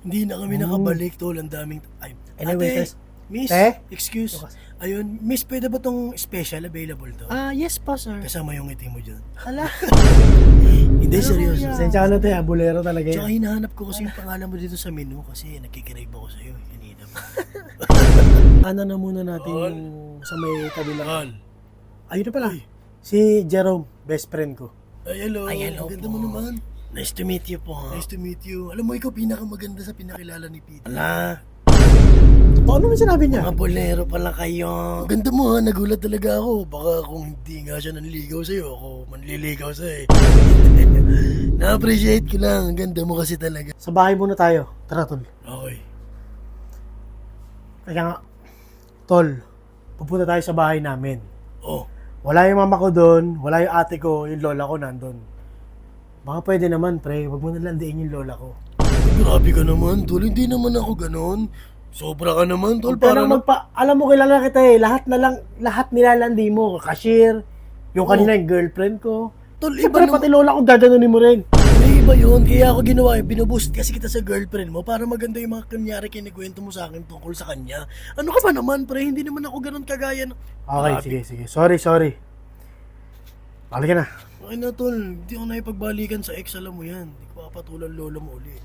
Hindi na kami nakabalik, tol. Ang daming... Ay, Anyway, ate, miss, Te? excuse. Ayun, miss, pwede ba tong special available to? Yes po, sir. Kasama yung ngiti mo dyan. Hala. Hindi, seryoso. Pasensya ka na tayo, bulero talaga Tsaka yan. hinahanap ko kasi yung pangalan mo dito sa menu kasi nagkikrave ako sa'yo. Kanina pa. Ano na muna natin Tol. yung sa may kabilang. Tol. Ayun na pala. Si Jerome, best friend ko. Ay, hello. Ay, hello Ang ganda po. mo naman. Nice to meet you po. Nice to meet you. Alam mo, ikaw pinakamaganda sa pinakilala ni Peter. Hala. Paano naman sinabi niya? Mga bolero pala kayo. Ang ganda mo ha, nagulat talaga ako. Baka kung hindi nga siya nanliligaw sa'yo, ako manliligaw sa'yo. Na-appreciate ko lang. Ang ganda mo kasi talaga. Sa bahay muna tayo. Tara, tol. Okay. Kaya nga, tol, pupunta tayo sa bahay namin. Oh, Wala yung mama ko doon, wala yung ate ko, yung lola ko nandun. Baka pwede naman, pre, wag mo nalandiin yung lola ko. grabe ka naman, tol. Hindi naman ako ganon. Sobra ka naman, tol. Pero Para alam mo, kilala kita eh, lahat nilalandi mo, cashier, yung kanina yung girlfriend ko. Tol, iba Siyempre, naman. pati lola ko gaganunin mo rin. May iba yun. Kaya ako ginawa yun. Binuboost kasi kita sa girlfriend mo para maganda yung mga kunyari kinikwento mo sa akin tungkol sa kanya. Ano ka ba naman, pre? Hindi naman ako ganon kagaya ng... Okay, Grabe. sige. Sorry. Balik ka na. Okay na, tol. Hindi ako nakipagbalikan sa ex, alam mo yan. Hindi ko papatulan lolo mo uli.